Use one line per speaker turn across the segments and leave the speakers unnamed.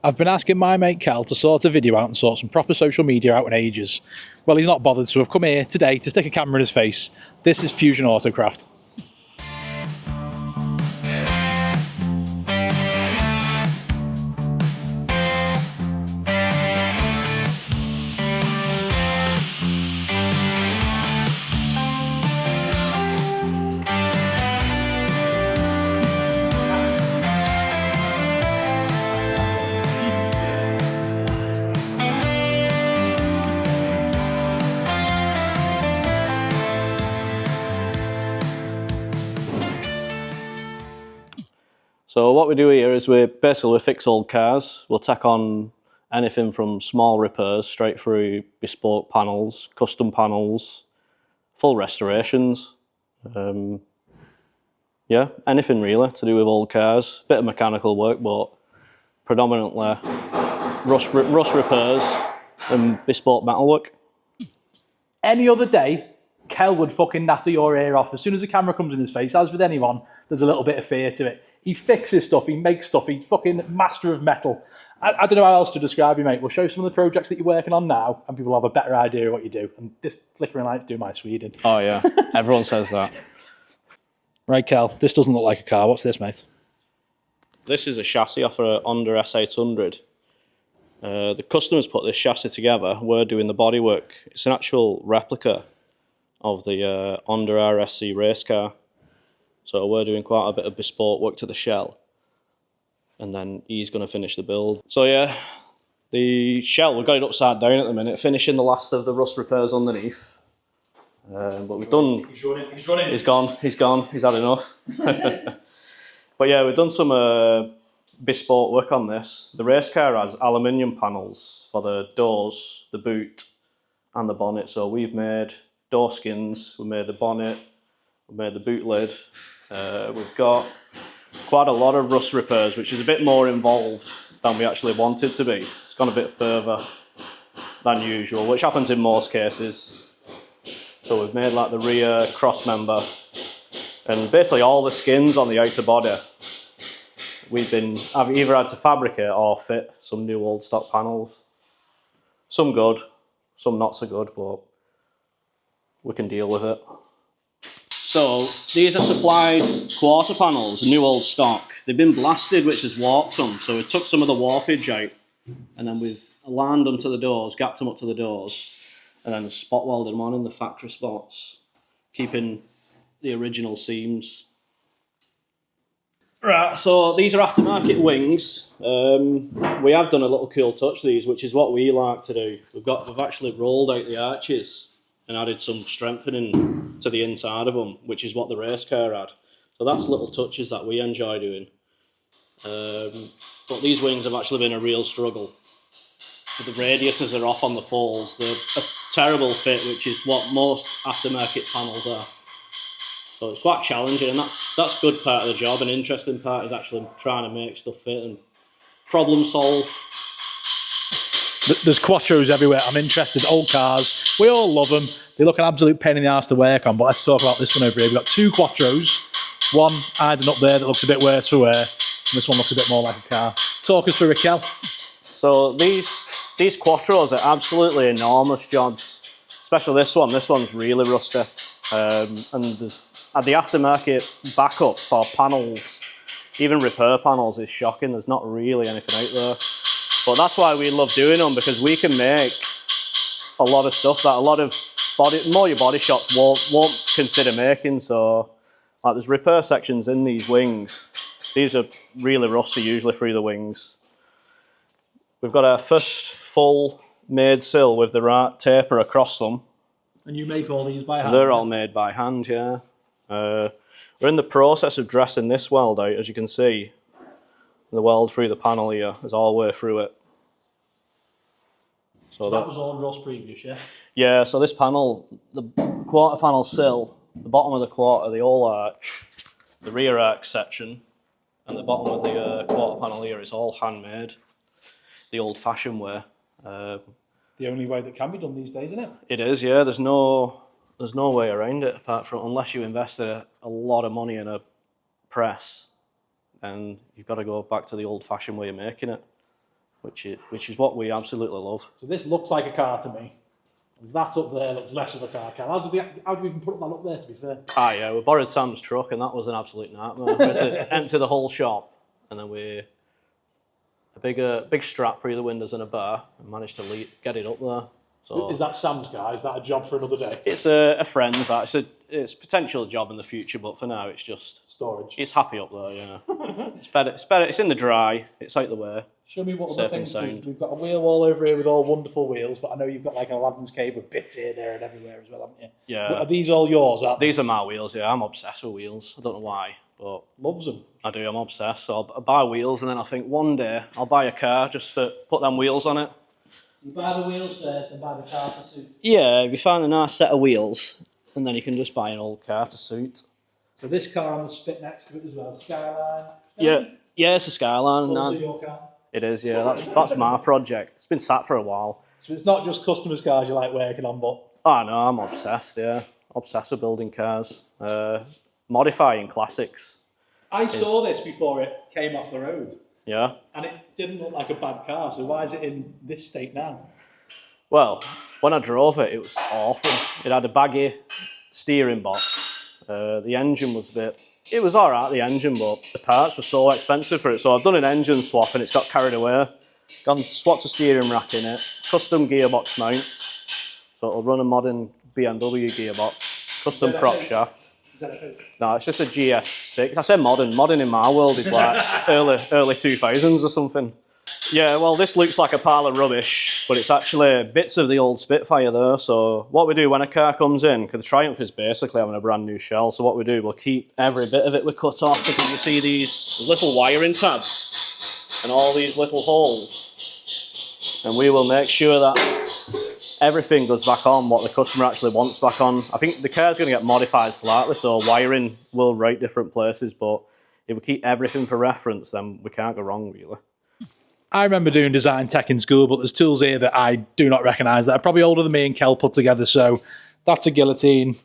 I've been asking my mate Kel to sort a video out and sort some proper social media out in ages. Well, he's not bothered, so I've come here today to stick a camera in his face. This is Fusion Autocraft.
So what we do here is we fix old cars. We'll tack on anything from small repairs straight through bespoke panels, custom panels, full restorations. Yeah, anything really to do with old cars. Bit of mechanical work, but predominantly rust repairs and bespoke metalwork.
Any other day, Kel would fucking natter your ear off. As soon as the camera comes in his face, as with anyone, there's a little bit of fear to it. He fixes stuff, he makes stuff, he's fucking master of metal. I don't know how else to describe you, mate. We'll show some of the projects that you're working on now, and people have a better idea of what you do. And this flickering light do my Sweden.
Oh yeah, everyone says that.
Right, Kel, this doesn't look like a car. What's this, mate?
This is a chassis off a Honda S800. The customers put this chassis together. We're doing the bodywork. It's an actual replica of the Honda RSC race car. So we're doing quite a bit of bespoke work to the shell. And then he's going to finish the build. So yeah, the shell, we've got it upside down at the minute, finishing the last of the rust repairs underneath. But we've done... He's running. He's gone, he's had enough. But yeah, we've done some bespoke work on this. The race car has aluminium panels for the doors, the boot and the bonnet. So we've made door skins, we made the bonnet, we made the boot lid. We've got quite a lot of rust repairs, which is a bit more involved than we actually wanted to be. It's gone a bit further than usual, which happens in most cases. So we've made like the rear cross member and basically all the skins on the outer body. I've either had to fabricate or fit some new old stock panels. Some good, some not so good, but we can deal with it. So these are supplied quarter panels, new old stock. They've been blasted, which has warped them. So we took some of the warpage out and then we've aligned them to the doors, gapped them up to the doors, and then spot welded them on in the factory spots, keeping the original seams. Right, so these are aftermarket wings. We have done a little cool touch to these, which is what we like to do. We've actually rolled out the arches and added some strengthening to the inside of them, which is what the race car had. So that's little touches that we enjoy doing. But these wings have actually been a real struggle. The radiuses are off on the falls. They're a terrible fit, which is what most aftermarket panels are. So it's quite challenging, and that's good part of the job. An interesting part is actually trying to make stuff fit and problem solve.
There's quattros everywhere. I'm interested. Old cars. We all love them. They look an absolute pain in the arse to work on, but let's talk about this one over here. We've got two quattros. One hiding up there that looks a bit worse for wear, and this one looks a bit more like a car. Talk us through it, Kel.
So these quattros are absolutely enormous jobs, especially this one. This one's really rusty. And there's the aftermarket backup for panels, even repair panels, is shocking. There's not really anything out there. But that's why we love doing them, because we can make a lot of stuff that a lot of your body shops won't consider making. So like there's repair sections in these wings. These are really rusty usually through the wings. We've got our first full made sill with the right taper across them.
And you make all these by hand?
They're all made by hand, yeah. We're in the process of dressing this weld out, as you can see. The weld through the panel here is all the way through it.
So that was all rust previous, yeah?
Yeah, so this panel, the quarter panel sill, the bottom of the quarter, the whole arch, the rear arch section, and the bottom of the quarter panel here is all handmade, the old-fashioned way.
The only way that can be done these days, isn't it?
It is, yeah. There's no way around it apart from unless you invested a lot of money in a press, and you've got to go back to the old-fashioned way of making it. which is what we absolutely love.
So this looks like a car to me. That up there looks less of a car. How do we even put that up there, to be fair?
Ah, yeah, we borrowed Sam's truck, and that was an absolute nightmare. We had to empty the whole shop, and then a big strap through the windows and a bar, and managed to get it up there. So
is that Sam's car? Is that a job for another day?
It's a friend's. It's a potential job in the future, but for now it's just
storage.
It's happy up there, yeah. It's better. It's better. It's in the dry. It's out the way.
Show me what other things. We've got a wheel wall over here with all wonderful wheels, but I know you've got like an Aladdin's cave with bits here, there, and everywhere as well, haven't you?
Yeah.
But are these all yours?
These are my wheels. Yeah, I'm obsessed with wheels. I don't know why, but
loves them.
I do. I'm obsessed. So I buy wheels, and then I think one day I'll buy a car just to put them wheels on it.
You buy the wheels first, and buy the car to suit.
Yeah, if you find a nice set of wheels, and then you can just buy an old car to suit.
So this car on the spit next to it as well, Skyline.
Yeah, it's a Skyline.
Also your car.
It is, yeah. That's my project. It's been sat for a while.
So it's not just customers' cars you like working on, but...
Oh, no, I'm obsessed, yeah. Obsessed with building cars. Modifying classics.
I saw this before it came off the road.
Yeah?
And it didn't look like a bad car, so why is it in this state now?
Well, when I drove it, it was awful. It had a baggy steering box. The engine was a bit... It was all right, the engine, but the parts were so expensive for it. So I've done an engine swap and it's got carried away. Swapped a steering rack in it. Custom gearbox mounts. So it'll run a modern BMW gearbox. Custom prop shaft. No, it's just a GS6. I say modern. Modern in my world is like early 2000s or something. Yeah, well, this looks like a pile of rubbish, but it's actually bits of the old Spitfire there. So what we do when a car comes in, because the Triumph is basically having a brand new shell, so what we do, we'll keep every bit of it we cut off, because you see these little wiring tabs and all these little holes. And we will make sure that everything goes back on what the customer actually wants back on. I think the car's going to get modified slightly, so wiring will rate different places, but if we keep everything for reference, then we can't go wrong, really.
I remember doing design tech in school, but there's tools here that I do not recognise that are probably older than me and Kel put together. So that's a guillotine.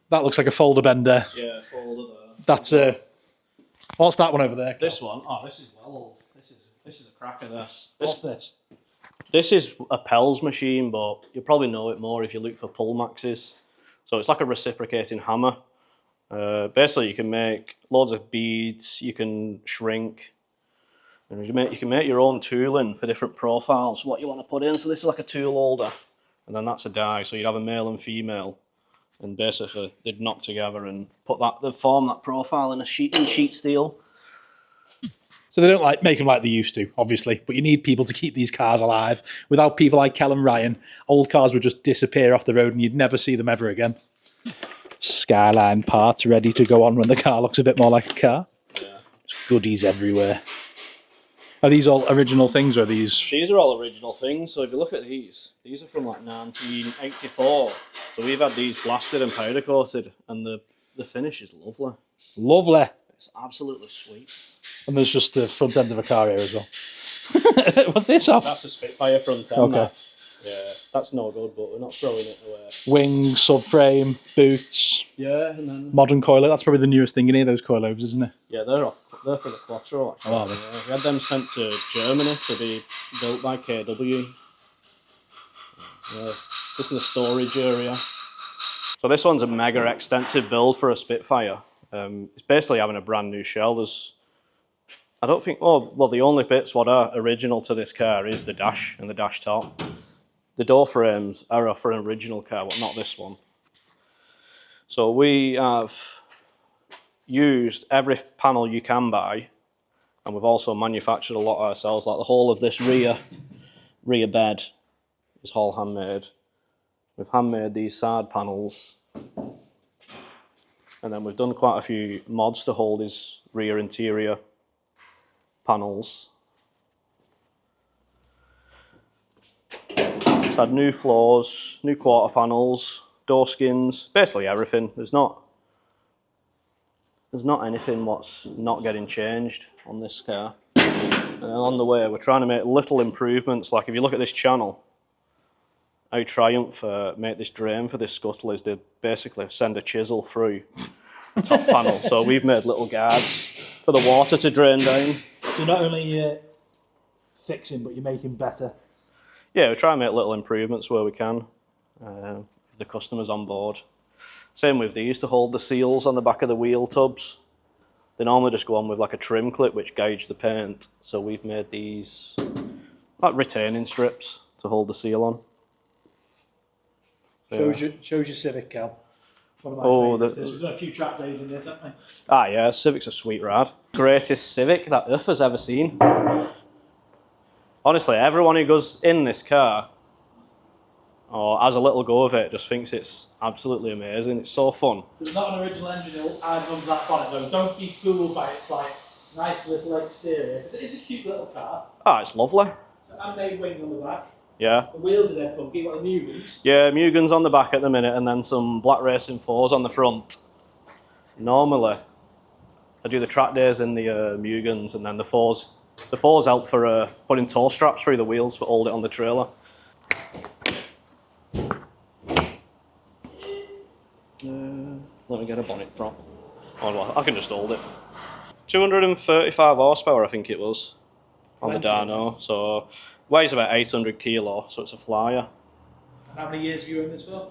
That looks like a folder bender.
Yeah, folder there.
That's a... What's that one over there, Kel?
This one? Oh, this is well old. This is a cracker,
What's this?
This is a Pell's machine, but you'll probably know it more if you look for pull maxes. So it's like a reciprocating hammer. Basically, you can make loads of beads, you can shrink, and you can make your own tooling for different profiles, what you want to put in. So this is like a tool holder, and then that's a die. So you'd have a male and female, and basically they'd knock together and they'd form that profile in sheet steel.
So they don't make them like they used to, obviously, but you need people to keep these cars alive. Without people like Kel and Ryan, old cars would just disappear off the road and you'd never see them ever again. Skyline parts ready to go on when the car looks a bit more like a car. Yeah. There's goodies everywhere. Are these all original things, or are these...
These are all original things. So if you look at these are from like 1984. So we've had these blasted and powder coated, and the finish is lovely.
Lovely.
It's absolutely sweet.
And there's just the front end of a car here as well. What's this off?
That's a Spitfire front end. Okay. Yeah, that's no good, but we're not throwing it away.
Wings, subframe, boots.
Yeah, and then...
Modern coilover. That's probably the newest thing in here, those coilovers, isn't it?
Yeah, they're for the Quattro, actually. Oh, yeah. We had them sent to Germany to be built by KW. Yeah, this is the storage area. So this one's a mega extensive build for a Spitfire. It's basically having a brand new shell. I don't think, well, the only bits what are original to this car is the dash and the dash top. The door frames are for an original car, but not this one. So we have used every panel you can buy, and we've also manufactured a lot ourselves, like the whole of this rear bed is all handmade. We've handmade these side panels, and then we've done quite a few mods to hold his rear interior panels. It's had new floors, new quarter panels, door skins, basically everything. There's not anything what's not getting changed on this car. And on the way, we're trying to make little improvements. Like if you look at this channel, how Triumph make this drain for this scuttle is they basically send a chisel through the top panel. So we've made little guards for the water to drain down.
So not only fixing, but you're making better.
Yeah, we try and make little improvements where we can, if the customer's on board. Same with these to hold the seals on the back of the wheel tubs. They normally just go on with like a trim clip which gauge the paint. So we've made these like retaining strips to hold the seal on. So,
shows your Civic, Cal. One of my favourites. We've done a few track days in this, haven't we?
Ah yeah, Civic's a sweet rad. Greatest Civic that Earth has ever seen. Honestly, everyone who goes in this car or has a little go of it just thinks it's absolutely amazing. It's so fun.
There's not an original engine added onto that bonnet though. Don't be fooled by its like nice little exterior. It's a cute little car.
Ah, it's lovely.
And made wing on the back.
Yeah.
The wheels are there funky, like the Mugans.
Yeah, Mugans on the back at the minute and then some Black Racing 4s on the front. Normally, I do the track days in the Mugans and then the 4s. The 4s help for putting toe straps through the wheels for hold it on the trailer. Let me get a bonnet prop. Oh, well, I can just hold it. 235 horsepower, I think it was, on the dyno. So weighs about 800 kilo, so it's a flyer.
And how many years have you owned this for?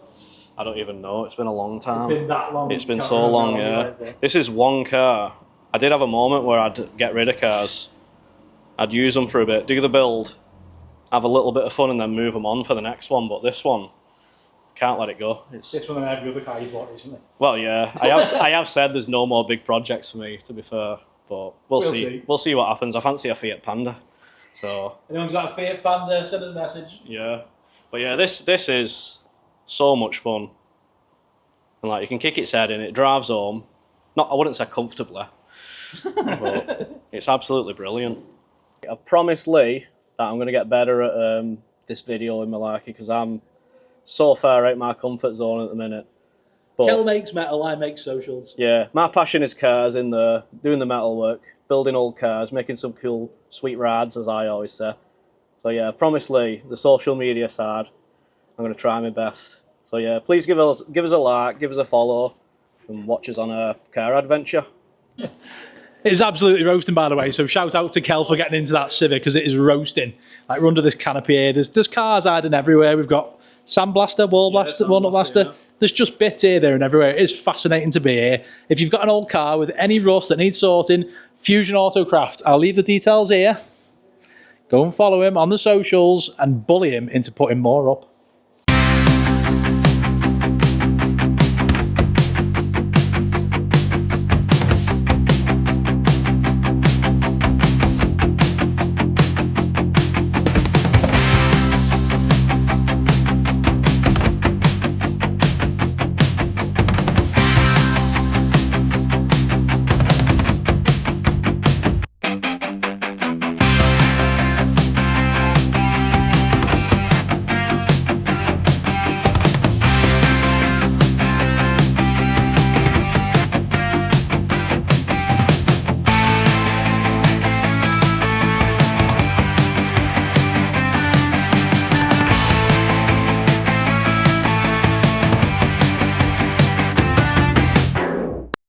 I don't even know. It's been a long time.
It's been that long.
It's been so long, yeah. This is one car. I did have a moment where I'd get rid of cars. I'd use them for a bit, do the build, have a little bit of fun, and then move them on for the next one. But this one, can't let it go.
This one and every other car you bought recently.
Well, yeah, I have said there's no more big projects for me, to be fair. But we'll see. We'll see what happens. I fancy a Fiat Panda. So.
Anyone's got a Fiat Panda, send us a message.
Yeah, but yeah, this is so much fun. And like you can kick its head in, it drives home. Not, I wouldn't say comfortably, but it's absolutely brilliant. I've promised Lee that I'm going to get better at this video in Malarkey because I'm so far out my comfort zone at the minute. But,
Kel makes metal, I make socials.
Yeah, my passion is cars, in the doing the metal work, building old cars, making some cool, sweet rides, as I always say. So yeah, I've promised Lee the social media side. I'm going to try my best. So yeah, please give us a like, give us a follow, and watch us on a car adventure.
It's absolutely roasting, by the way. So shout out to Kel for getting into that Civic because it is roasting. Like we're under this canopy here. There's cars hiding everywhere. We've got sandblaster, wall blaster, walnut blaster. Yeah. There's just bits here, there, and everywhere. It is fascinating to be here. If you've got an old car with any rust that needs sorting, Fusion Autocraft. I'll leave the details here. Go and follow him on the socials and bully him into putting more up.